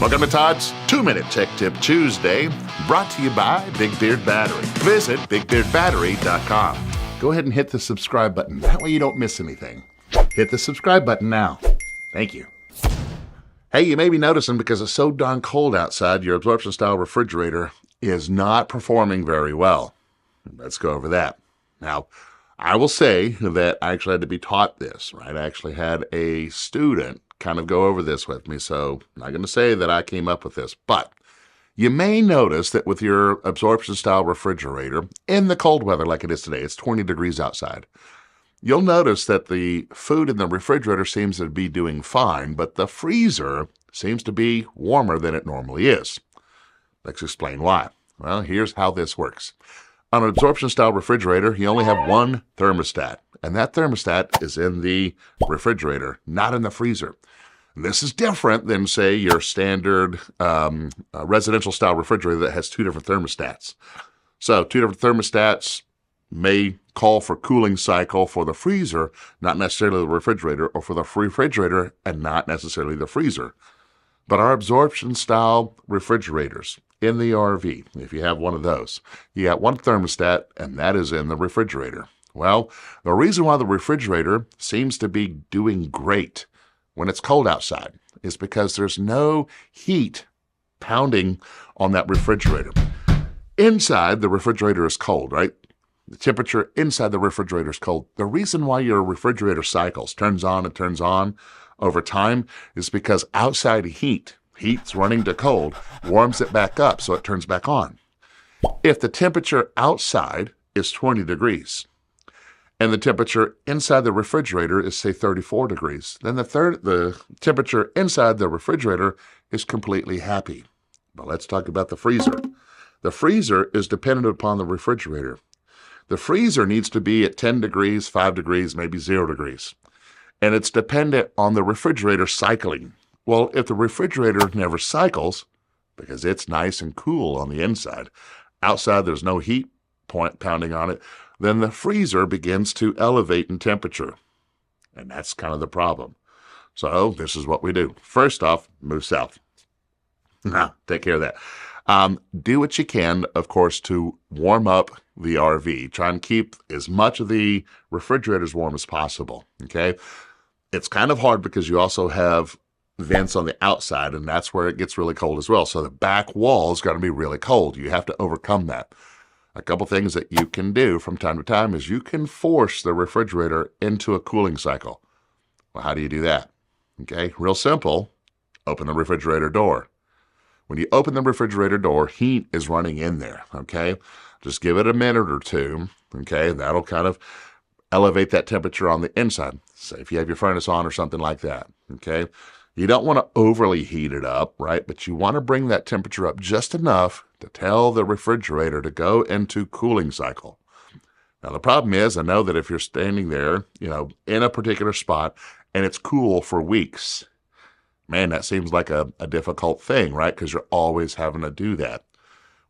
Welcome to Todd's 2-Minute Tech Tip Tuesday, brought to you by Big Beard Battery. Visit BigBeardBattery.com. Go ahead and hit the subscribe button. That way you don't miss anything. Hit the subscribe button now. Thank you. Hey, you may be noticing because it's so darn cold outside, your absorption style refrigerator is not performing very well. Let's go over that. Now, I will say that I actually had to be taught this, right? I actually had a student kind of go over this with me, so I'm not going to say that I came up with this, but you may notice that with your absorption style refrigerator, in the cold weather like it is today, it's 20 degrees outside, you'll notice that the food in the refrigerator seems to be doing fine, but the freezer seems to be warmer than it normally is. Let's explain why. Well, here's how this works. On an absorption style refrigerator, you only have one thermostat, and that thermostat is in the refrigerator, not in the freezer. And this is different than, say, your standard residential style refrigerator that has two different thermostats. So two different thermostats may call for cooling cycle for the freezer, not necessarily the refrigerator, or for the refrigerator and not necessarily the freezer. But our absorption style refrigerators in the RV, if you have one of those, you got one thermostat and that is in the refrigerator. Well, the reason why the refrigerator seems to be doing great when it's cold outside is because there's no heat pounding on that refrigerator. Inside, the refrigerator is cold, right? The temperature inside the refrigerator is cold. The reason why your refrigerator cycles, turns on and turns on over time, is because outside heat's running to cold, warms it back up so it turns back on. If the temperature outside is 20 degrees and the temperature inside the refrigerator is, say, 34 degrees, then the temperature inside the refrigerator is completely happy. But let's talk about the freezer. The freezer is dependent upon the refrigerator. The freezer needs to be at 10 degrees, 5 degrees, maybe 0 degrees. And it's dependent on the refrigerator cycling. Well, if the refrigerator never cycles, because it's nice and cool on the inside, outside there's no heat point pounding on it, then the freezer begins to elevate in temperature. And that's kind of the problem. So this is what we do. First off, move south. Now, take care of that. Do what you can, of course, to warm up the RV. Try and keep as much of the refrigerator as warm as possible, okay? It's kind of hard because you also have vents on the outside, and that's where it gets really cold as well. So the back wall is going to be really cold. You have to overcome that. A couple things that you can do from time to time is you can force the refrigerator into a cooling cycle. Well, how do you do that? Okay, real simple. Open the refrigerator door. When you open the refrigerator door, heat is running in there, okay? Just give it a minute or two, okay? That'll kind of elevate that temperature on the inside. Say if you have your furnace on or something like that, okay? You don't want to overly heat it up, right? But you want to bring that temperature up just enough to tell the refrigerator to go into cooling cycle. Now, the problem is, I know that if you're standing there, in a particular spot and it's cool for weeks, man, that seems like a difficult thing, right? Because you're always having to do that.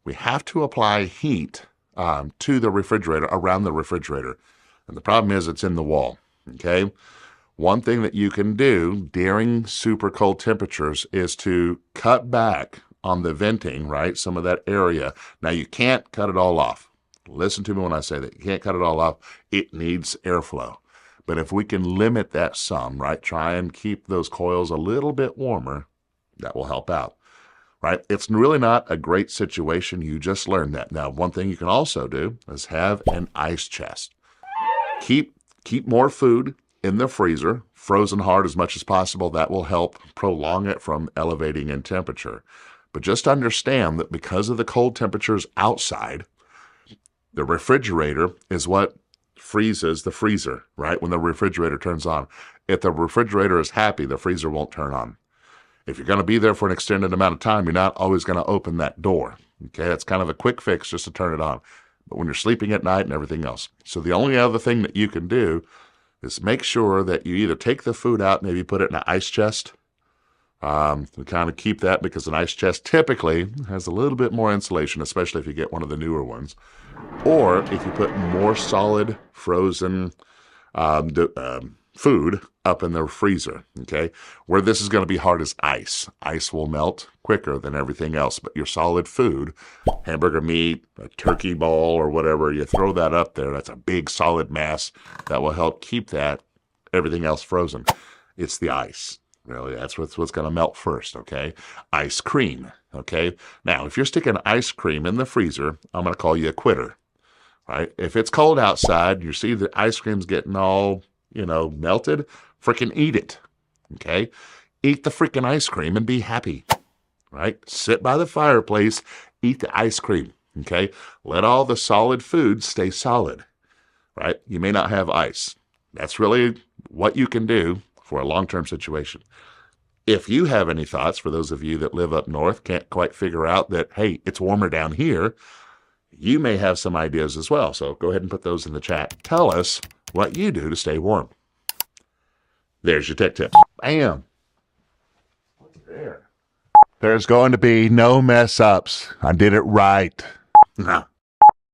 We have to apply heat to the refrigerator, around the refrigerator. And the problem is it's in the wall, okay? One thing that you can do during super cold temperatures is to cut back on the venting, right? Some of that area. Now, you can't cut it all off. Listen to me when I say that. You can't cut it all off. It needs airflow. But if we can limit that some, right? Try and keep those coils a little bit warmer, that will help out, right? It's really not a great situation. You just learned that. Now, one thing you can also do is have an ice chest. Keep more food in the freezer, frozen hard as much as possible. That will help prolong it from elevating in temperature. But just understand that because of the cold temperatures outside, the refrigerator is what freezes the freezer, right? When the refrigerator turns on. If the refrigerator is happy, the freezer won't turn on. If you're going to be there for an extended amount of time, you're not always going to open that door. Okay, that's kind of a quick fix just to turn it on. But when you're sleeping at night and everything else. So the only other thing that you can do is make sure that you either take the food out, maybe put it in an ice chest. We kind of keep that because an ice chest typically has a little bit more insulation, especially if you get one of the newer ones. Or if you put more solid frozen food up in the freezer, okay? Where this is going to be hard is ice. Ice will melt quicker than everything else, but your solid food, hamburger meat, a turkey ball or whatever, you throw that up there, that's a big solid mass that will help keep that everything else frozen. It's the ice. Really, that's what's going to melt first, okay? Ice cream, okay? Now, if you're sticking ice cream in the freezer, I'm going to call you a quitter, right? If it's cold outside, you see the ice cream's getting all, melted, freaking eat it, okay? Eat the freaking ice cream and be happy, right? Sit by the fireplace, eat the ice cream, okay? Let all the solid food stay solid, right? You may not have ice. That's really what you can do for a long-term situation. If you have any thoughts, for those of you that live up north, can't quite figure out that, hey, it's warmer down here, you may have some ideas as well. So go ahead and put those in the chat. Tell us what you do to stay warm. There's your tech tip. Bam. What's there? There's going to be no mess ups. I did it right.